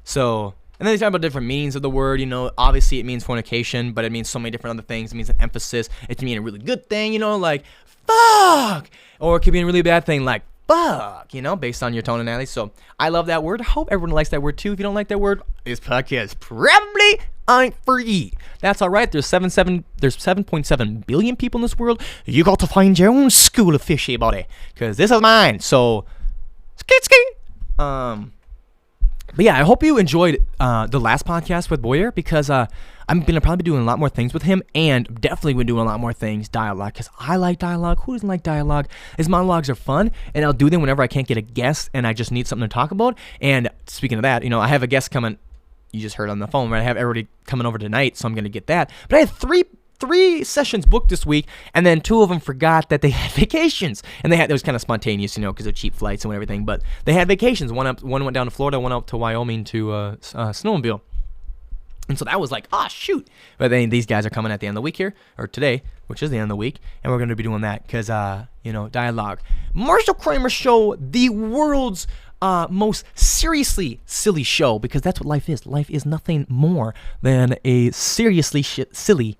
So, and then they talk about different meanings of the word. You know, obviously it means fornication, but it means so many different other things. It means an emphasis. It can mean a really good thing, you know, like fuck, or it could be a really bad thing, like fuck, you know, based on your tone and tonality. So I love that word. I hope everyone likes that word too. If you don't like that word, this podcast probably ain't for you. That's all right. There's 7.7 billion people in this world. You got to find your own school of fishy, buddy, because this is mine. So, ski. But yeah, I hope you enjoyed the last podcast with Boyer, because I'm going to probably be doing a lot more things with him, and definitely been doing a lot more things dialogue, because I like dialogue. Who doesn't like dialogue? His monologues are fun, and I'll do them whenever I can't get a guest and I just need something to talk about. And speaking of that, you know, I have a guest coming. You just heard on the phone, right? I have everybody coming over tonight, so I'm going to get that. But I had three sessions booked this week, and then 2 of them forgot that they had vacations, and it was kind of spontaneous, you know, because of cheap flights and everything. But they had vacations. One went down to Florida, one out to Wyoming to snowmobile, and so that was like, shoot. But then these guys are coming at the end of the week here, or today, which is the end of the week, and we're going to be doing that because you know, dialogue. Marshal Kramer Show, the world's most seriously silly show, because that's what life is. Life is nothing more than a seriously silly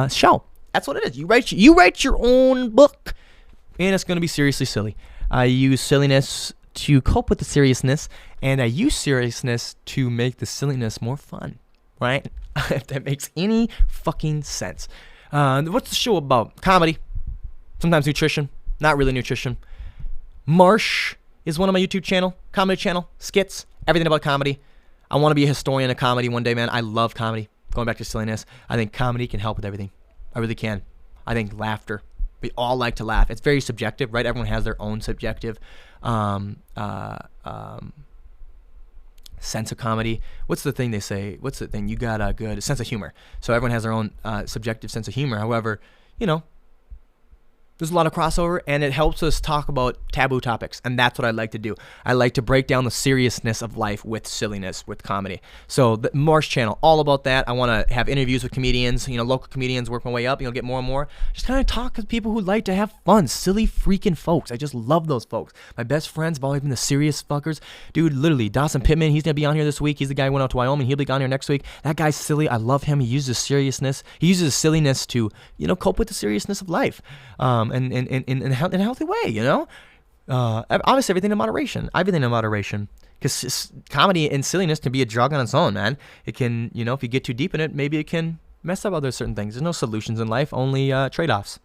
show. That's what it is. You write your own book, and it's going to be seriously silly. I use silliness to cope with the seriousness, and I use seriousness to make the silliness more fun, right? If that makes any fucking sense. What's the show about? Comedy, sometimes nutrition, not really nutrition. Marsh is one of my YouTube channel, comedy channel, skits, everything about comedy. I want to be a historian of comedy one day, man. I love comedy. Going back to silliness, I think comedy can help with everything. I really can. I think laughter. We all like to laugh. It's very subjective, right? Everyone has their own subjective sense of comedy. What's the thing they say? What's the thing? You got a good sense of humor. So everyone has their own subjective sense of humor. However, you know, there's a lot of crossover, and it helps us talk about taboo topics, and that's what I like to do. I like to break down the seriousness of life with silliness, with comedy. So the Marsh channel, all about that. I want to have interviews with comedians, you know, local comedians, work my way up, you know, get more and more. Just kind of talk to people who like to have fun, silly freaking folks. I just love those folks. My best friends have always been the serious fuckers. Dude, literally, Dawson Pittman, he's going to be on here this week. He's the guy who went out to Wyoming. He'll be on here next week. That guy's silly. I love him. He uses seriousness. He uses silliness to, you know, cope with the seriousness of life. In a healthy way, you know? Obviously, everything in moderation. Everything in moderation. Because comedy and silliness can be a drug on its own, man. It can, you know, if you get too deep in it, maybe it can mess up other certain things. There's no solutions in life, only trade-offs.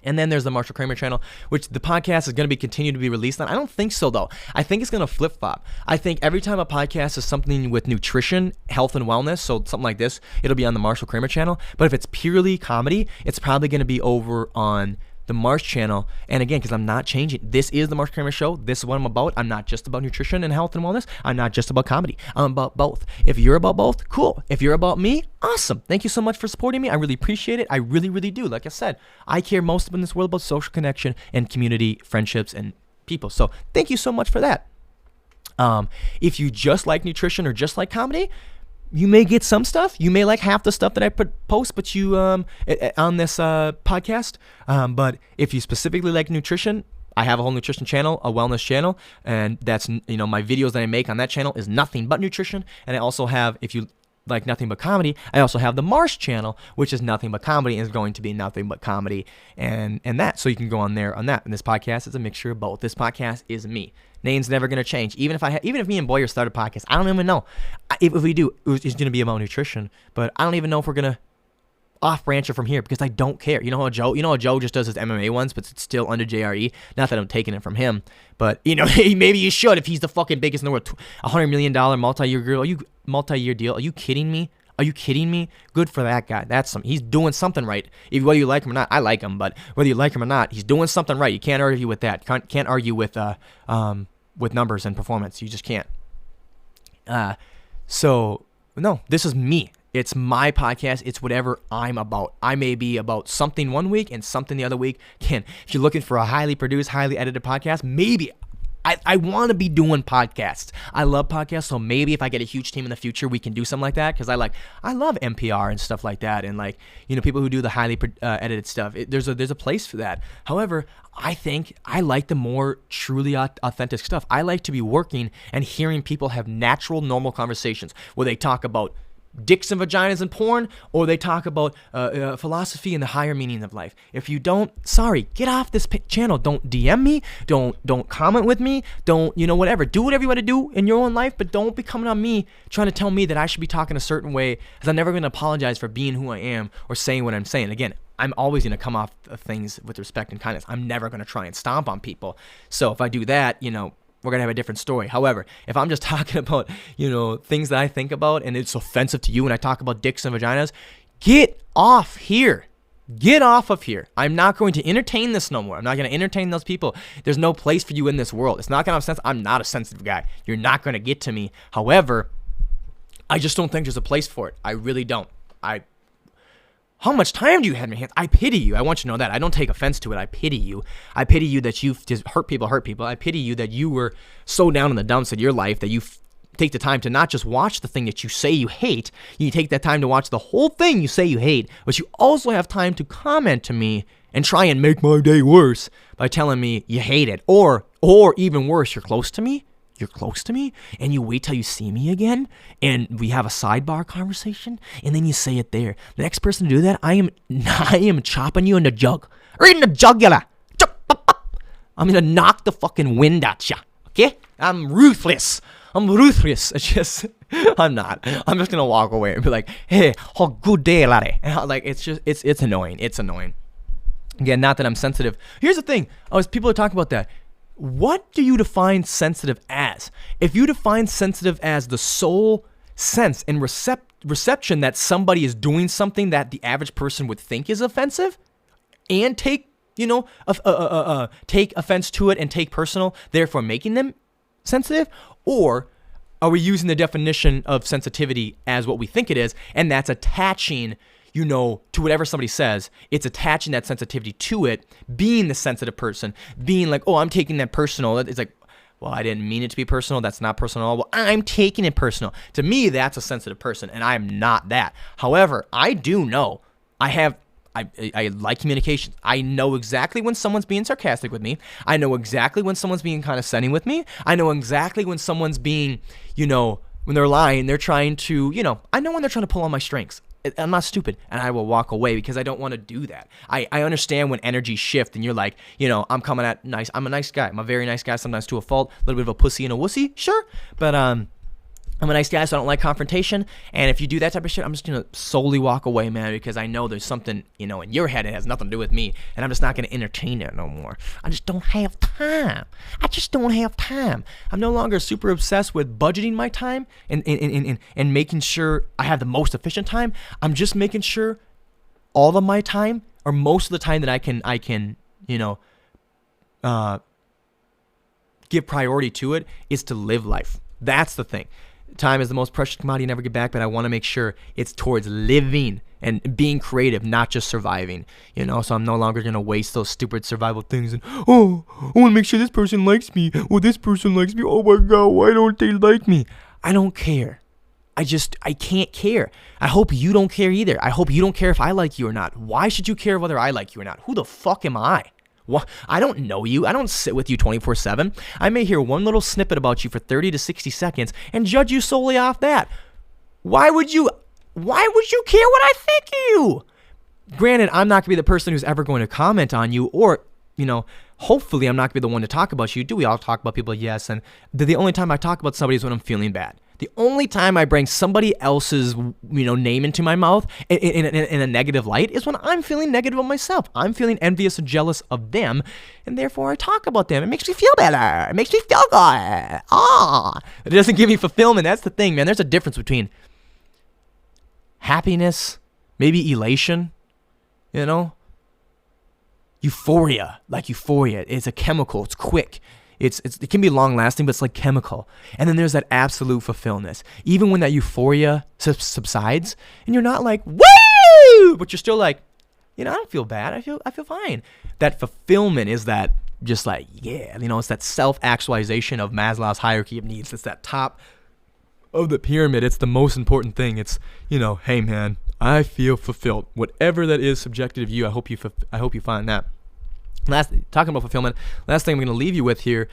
And then there's the Marshal Kramer channel, which the podcast is going to be continued to be released on. I don't think so, though. I think it's going to flip-flop. I think every time a podcast is something with nutrition, health, and wellness, so something like this, it'll be on the Marshal Kramer channel. But if it's purely comedy, it's probably going to be over on the Marsh channel. And again, because I'm not changing, this is the Marshal Kramer Show. This is what I'm about. I'm not just about nutrition and health and wellness. I'm not just about comedy. I'm about both. If you're about both, cool. If you're about me, awesome. Thank you so much for supporting me. I really appreciate it. I really, really do. Like I said, I care most in this world about social connection and community, friendships, and people. So thank you so much for that. If you just like nutrition or just like comedy, you may get some stuff. You may like half the stuff that I post, but you on this podcast. But if you specifically like nutrition, I have a whole nutrition channel, a wellness channel, and that's, you know, my videos that I make on that channel is nothing but nutrition. And I also have, if you like nothing but comedy, I also have the Marsh channel, which is nothing but comedy, and is going to be nothing but comedy and that. So you can go on there on that. And this podcast is a mixture of both. This podcast is me. Name's never gonna change. Even if me and Boyer start a podcast, I don't even know. If we do, it's gonna be about nutrition. But I don't even know if we're gonna off branch it from here, because I don't care. You know how Joe just does his MMA ones, but it's still under JRE. Not that I'm taking it from him, but you know, maybe you should if he's the fucking biggest in the world. $100 million multi-year deal. Are you kidding me? Are you kidding me? Good for that guy. He's doing something right. Whether you like him or not, I like him, but whether you like him or not, he's doing something right. You can't argue with that. Can't argue with numbers and performance. You just can't. So no, this is me. It's my podcast. It's whatever I'm about. I may be about something one week and something the other week. If you're looking for a highly produced, highly edited podcast, maybe I want to be doing podcasts. I love podcasts, so maybe if I get a huge team in the future, we can do something like that, because I love NPR and stuff like that, and like, you know, people who do the highly edited stuff. There's a place for that. However, I think I like the more truly authentic stuff. I like to be working and hearing people have natural, normal conversations where they talk about dicks and vaginas and porn, or they talk about philosophy and the higher meaning of life. If you don't, sorry, get off this channel. Don't DM me. Don't comment with me. Don't, you know, whatever. Do whatever you want to do in your own life, but don't be coming on me trying to tell me that I should be talking a certain way, because I'm never going to apologize for being who I am or saying what I'm saying. Again, I'm always going to come off of things with respect and kindness. I'm never going to try and stomp on people. So if I do that, you know, we're going to have a different story. However, if I'm just talking about, you know, things that I think about and it's offensive to you and I talk about dicks and vaginas, get off here. Get off of here. I'm not going to entertain this no more. I'm not going to entertain those people. There's no place for you in this world. It's not going to have sense. I'm not a sensitive guy. You're not going to get to me. However, I just don't think there's a place for it. I really don't. How much time do you have in your hands? I pity you. I want you to know that. I don't take offense to it. I pity you. I pity you that you've just hurt people. I pity you that you were so down in the dumps in your life that you take the time to not just watch the thing that you say you hate. You take that time to watch the whole thing you say you hate, but you also have time to comment to me and try and make my day worse by telling me you hate it. Or even worse, you're close to me. You're close to me, and you wait till you see me again, and we have a sidebar conversation, and then you say it there. The next person to do that, I am chopping you in the jug, right in the jugular. I'm gonna knock the fucking wind at you. Okay? I'm ruthless. It's just, I'm not. I'm just gonna walk away and be like, hey, oh, good day, laddie. Like, it's annoying. It's annoying. Again, not that I'm sensitive. Here's the thing. People are talking about that. What do you define sensitive as? If you define sensitive as the sole sense and reception that somebody is doing something that the average person would think is offensive, and take, you know, take offense to it and take personal, therefore making them sensitive, or are we using the definition of sensitivity as what we think it is, and that's attaching, you know, to whatever somebody says, it's attaching that sensitivity to it, being the sensitive person, being like, oh, I'm taking that personal. It's like, well, I didn't mean it to be personal. That's not personal at all. Well, I'm taking it personal. To me, that's a sensitive person, and I'm not that. However, I do know, I like communications. I know exactly when someone's being sarcastic with me. I know exactly when someone's being condescending with me. I know exactly when someone's being, you know, when they're lying, they're trying to, you know, I know when they're trying to pull on my strengths. I'm not stupid, and I will walk away because I don't want to do that. I understand when energies shift and you're like, you know, I'm coming at nice. I'm a nice guy. I'm a very nice guy, sometimes to a fault, a little bit of a pussy and a wussy, sure. But I'm a nice guy, so I don't like confrontation. And if you do that type of shit, I'm just going to solely walk away, man, because I know there's something, you know, in your head that has nothing to do with me, and I'm just not going to entertain it no more. I just don't have time. I'm no longer super obsessed with budgeting my time and making sure I have the most efficient time. I'm just making sure all of my time, or most of the time that I can, you know, give priority to it, is to live life. That's the thing. Time is the most precious commodity you never get back, but I want to make sure it's towards living and being creative, not just surviving, you know? So I'm no longer going to waste those stupid survival things and, oh, I want to make sure this person likes me, or this person likes me, oh my God, why don't they like me? I don't care. I can't care. I hope you don't care either. I hope you don't care if I like you or not. Why should you care whether I like you or not? Who the fuck am I? Well, I don't know you. I don't sit with you 24/7. I may hear one little snippet about you for 30 to 60 seconds and judge you solely off that. Why would you care what I think of you? Granted, I'm not going to be the person who's ever going to comment on you, or, you know, hopefully I'm not going to be the one to talk about you. Do we all talk about people? Yes. And the only time I talk about somebody is when I'm feeling bad. The only time I bring somebody else's, you know, name into my mouth in a negative light is when I'm feeling negative of myself. I'm feeling envious and jealous of them, and therefore I talk about them. It makes me feel better. It makes me feel good. It doesn't give me fulfillment. That's the thing, man. There's a difference between happiness, maybe elation, you know, euphoria. Like euphoria, it's a chemical. It's quick. It can be long lasting, but it's like chemical. And then there's that absolute fulfillment. Even when that euphoria subsides, and you're not like, woo, but you're still like, you know, I don't feel bad. I feel fine. That fulfillment is that just like, yeah, it's that self-actualization of Maslow's hierarchy of needs. It's that top of the pyramid. It's the most important thing. It's, hey man, I feel fulfilled. Whatever that is subjective to you, I hope you find that. Talking about fulfillment, last thing I'm going to leave you with here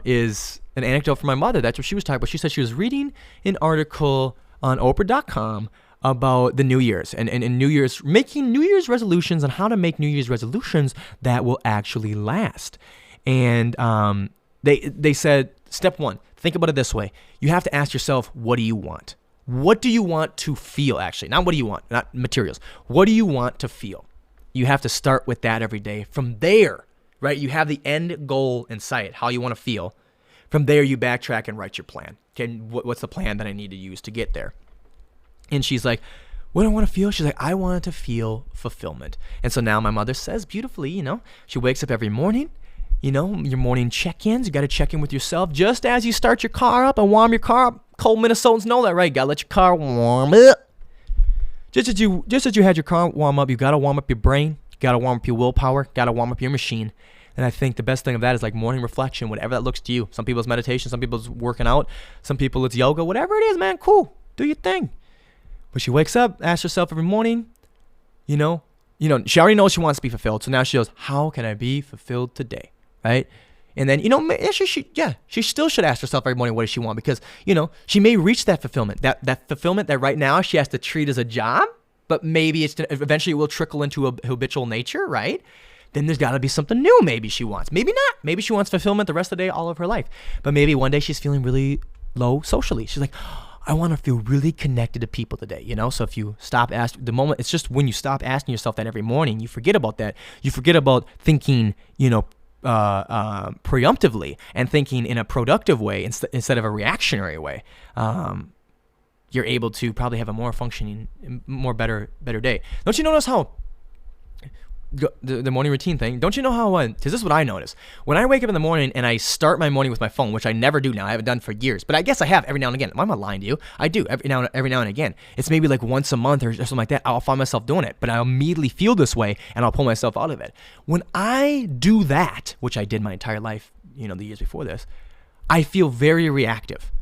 is an anecdote from my mother. That's what she was talking about. She said she was reading an article on Oprah.com about the New Year's and New Year's, making New Year's resolutions and how to make New Year's resolutions that will actually last. And they said, step one, think about it this way. You have to ask yourself, what do you want? What do you want to feel, actually? Not what do you want, not materials. What do you want to feel? You have to start with that every day. From there, right, you have the end goal in sight, how you want to feel. From there, you backtrack and write your plan. Okay, what's the plan that I need to use to get there? And she's like, what do I want to feel? She's like, I want to feel fulfillment. And so now my mother says beautifully, she wakes up every morning, your morning check-ins. You got to check in with yourself just as you start your car up and warm your car up. Cold Minnesotans know that, right? You got to let your car warm up. Just as you had your car warm up, you got to warm up your brain. You got to warm up your willpower. Got to warm up your machine. And I think the best thing of that is like morning reflection, whatever that looks to you. Some people's meditation, some people's working out, some people it's yoga, whatever it is, man, cool. Do your thing. But she wakes up, asks herself every morning, she already knows she wants to be fulfilled. So now she goes, how can I be fulfilled today? Right? And then, she still should ask herself every morning, what does she want? Because, she may reach that fulfillment, that fulfillment that right now she has to treat as a job, but maybe eventually it will trickle into a habitual nature, right? Then there's got to be something new maybe she wants. Maybe not. Maybe she wants fulfillment the rest of the day, all of her life. But maybe one day she's feeling really low socially. She's like, I want to feel really connected to people today, So if you stop asking, it's just when you stop asking yourself that every morning, you forget about that. You forget about thinking, preemptively and thinking in a productive way instead of a reactionary way. You're able to probably have a more functioning, better day. Don't you notice how the morning routine thing? Don't you know how? Because this is what I notice when I wake up in the morning and I start my morning with my phone, which I never do now. I haven't done for years, but I guess I have every now and again. I'm not lying to you. I do every now and again. It's maybe like once a month or something like that. I'll find myself doing it, but I'll immediately feel this way and I'll pull myself out of it. When I do that, which I did my entire life, the years before this, I feel very reactive.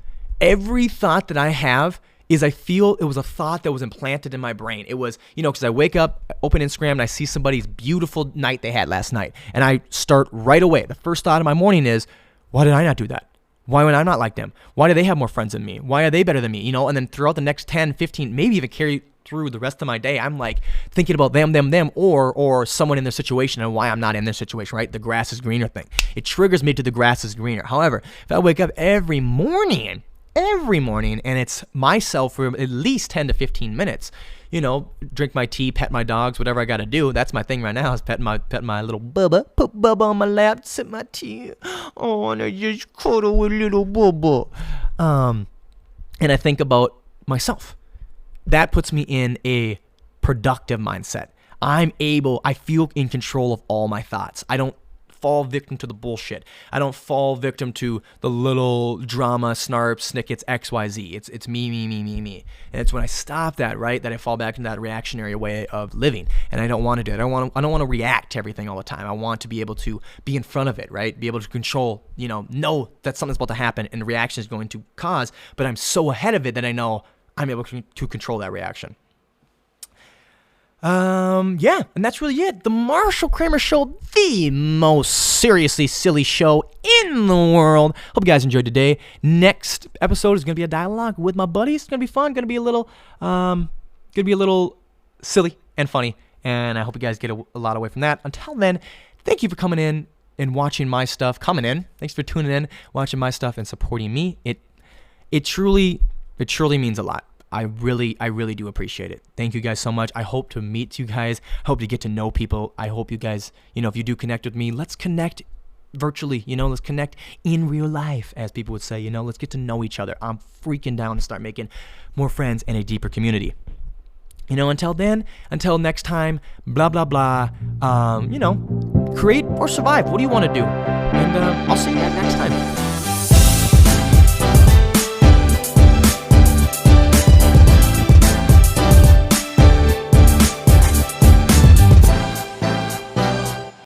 Every thought that I have is I feel it was a thought that was implanted in my brain. It was, because I wake up, open Instagram, and I see somebody's beautiful night they had last night. And I start right away. The first thought of my morning is, why did I not do that? Why would I not like them? Why do they have more friends than me? Why are they better than me? And then throughout the next 10, 15, maybe even carry through the rest of my day, I'm like thinking about them, or someone in their situation and why I'm not in their situation, right? The grass is greener thing. It triggers me to the grass is greener. However, if I wake up every morning, and it's myself for at least 10 to 15 minutes, drink my tea, pet my dogs, whatever I got to do. That's my thing right now is pet my little Bubba, put Bubba on my lap, sip my tea. Oh, and I just cuddle with little Bubba. And I think about myself. That puts me in a productive mindset. I feel in control of all my thoughts. I don't fall victim to the bullshit. I don't fall victim to the little drama, snarps, snickets, XYZ. It's me. And it's when I stop that, right, that I fall back into that reactionary way of living. And I don't want to do it. I don't want to react to everything all the time. I want to be able to be in front of it, right? Be able to control, know that something's about to happen and the reaction is going to cause, but I'm so ahead of it that I know I'm able to control that reaction. And that's really it. The Marshal Kramer Show, the most seriously silly show in the world. Hope you guys enjoyed today. Next episode is going to be a dialogue with my buddies. It's going to be fun. Going to be a little silly and funny. And I hope you guys get a lot away from that. Until then, thank you for coming in and watching my stuff. Thanks for tuning in, watching my stuff, and supporting me. It truly means a lot. I really do appreciate it. Thank you guys so much. I hope to meet you guys. I hope to get to know people. I hope you guys, if you do connect with me, let's connect virtually, let's connect in real life, as people would say, let's get to know each other. I'm freaking down to start making more friends and a deeper community. Until next time, blah, blah, blah, create or survive. What do you want to do? And I'll see you next time.